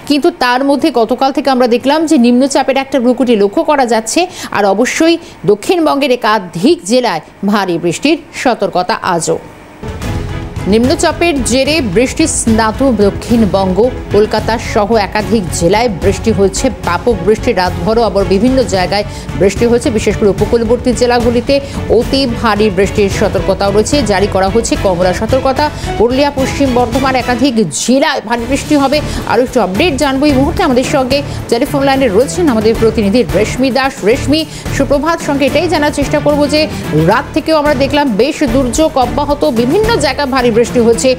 কিন্তু তার মধ্যে গতকাল থেকে আমরা দেখলাম যে নিম্নচাপের একটা ভ্রুকুটি লক্ষ্য করা যাচ্ছে। আর অবশ্যই দক্ষিণবঙ্গের একাধিক জেলায় ভারী বৃষ্টির সতর্কতা আজও। নিম্নচাপের জেরে বৃষ্টি স্নাত দক্ষিণবঙ্গ, কলকাতা সহ একাধিক জেলায় বৃষ্টি হয়েছে। ব্যাপক বৃষ্টি রাতভরও আবার বিভিন্ন জায়গায় বৃষ্টি হয়েছে। বিশেষ করে উপকূলবর্তী জেলাগুলিতে অতি ভারী বৃষ্টির সতর্কতাও রয়েছে। জারি করা হচ্ছে কমলা সতর্কতা। পুরুলিয়া, পশ্চিম বর্ধমান একাধিক জেলায় ভারী বৃষ্টি হবে। আরও একটু আপডেট জানবো এই মুহূর্তে। আমাদের সঙ্গে টেলিফোন লাইনে রয়েছেন আমাদের প্রতিনিধি রেশমি দাস। রেশমি, সুপ্রভাত। সঙ্গে এটাই জানার চেষ্টা করব যে রাত থেকেও আমরা দেখলাম বেশ দুর্যোগ অব্যাহত, বিভিন্ন জায়গায় ভারী বৃষ্টি হচ্ছে।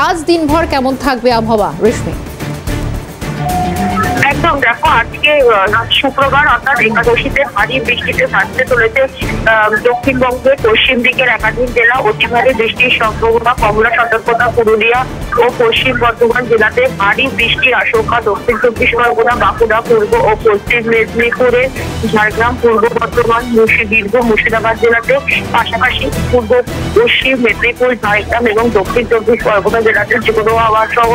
আজ দিনভর কেমন থাকবে আবহাওয়া, রেশমি? একদম, দেখো আজকে শুক্রবার অর্থাৎ একাদশীতে ভারী বৃষ্টিতে থাকতে চলেছে দক্ষিণবঙ্গের পশ্চিম দিকের একাধিক জেলা। অতি ভারী বৃষ্টির সম্ভাবনা, কমলা সতর্কতা পুরুলিয়া ও পশ্চিম বর্ধমান জেলাতে ভারী বৃষ্টির আশঙ্কা। দক্ষিণ চব্বিশ পরগনা, বাঁকুড়া, পূর্ব ও পশ্চিম মেদিনীপুরে, ঝাড়গ্রাম, পূর্ব বর্ধমান, বীরভূম, মুর্শিদাবাদ জেলাতে, পাশাপাশি পূর্ব পশ্চিম মেদিনীপুর, ঝাড়গ্রাম এবং দক্ষিণ চব্বিশ পরগনা জেলাতে ঝোড়ো হাওয়া সহ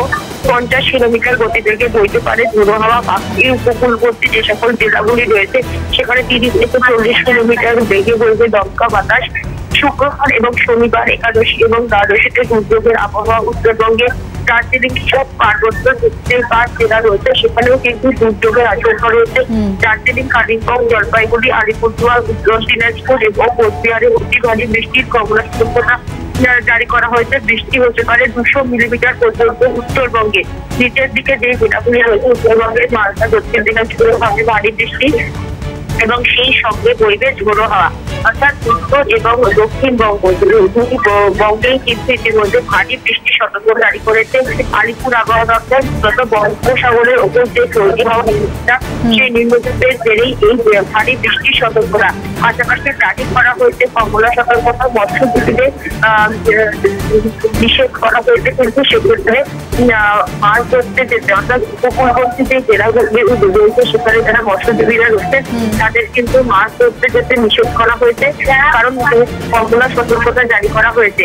50 কিলোমিটার গতিবেগে বইতে পারে ঝোড়ো হাওয়া। বাকি উপকূলবর্তী যে সকল জেলাগুলি রয়েছে সেখানে 30 থেকে 40 কিলোমিটার বেগে বইবে দমকা বাতাস। শুক্রবার এবং শনিবার একাদশী এবং দ্বাদশীতে দুর্যোগের আবহাওয়া। উত্তরবঙ্গে দার্জিলিং সব পার্বত্য জেলা রয়েছে, সেখানেও কিন্তু দুর্যোগের আশঙ্কা রয়েছে। দার্জিলিং, কালিম্পং, জলপাইগুড়ি, আলিপুরদুয়ার, উত্তর দিনাজপুর এবং কোচবিহারে অতি ভারী বৃষ্টির কমলা সতর্কতা জারি করা হয়েছে। বৃষ্টি হতে পারে 200 মিলিমিটার পর্যন্ত উত্তরবঙ্গে। নিচের দিকে যে জেলাগুলি রয়েছে উত্তরবঙ্গের মালদা, দক্ষিণ দিনাজপুরে হবে ভারী বৃষ্টি এবং সেই সঙ্গে বইবে ঝোড়ো হাওয়া। অর্থাৎ উত্তর এবং দক্ষিণবঙ্গ দুই বঙ্গেই কিন্তু ইতিমধ্যে ভারী বৃষ্টির সতর্কতা জারি করেছে আলিপুর আবহাওয়া দপ্তর। গত বঙ্গোপসাগরের ওপর যে তৈরি হওয়া নিম্নচাপ, সেই নিম্নচাপের জেরেই এই ভারী বৃষ্টির সতর্কতা। পাশাপাশি জারি করা হয়েছে কমলা সতর্কতা। মৎস্যজীবীদের নিষেধ করা হয়েছে, কিন্তু সেক্ষেত্রে মাছ ধরতে যেতে অর্থাৎ উপকূলবর্তী যে জেলাগুলি রয়েছে সেখানে যারা মৎস্যজীবীরা রয়েছেন তাদের কিন্তু মাছ ধরতে যেতে নিষেধ করা হয়েছে, কারণ কমলা সতর্কতা জারি করা হয়েছে।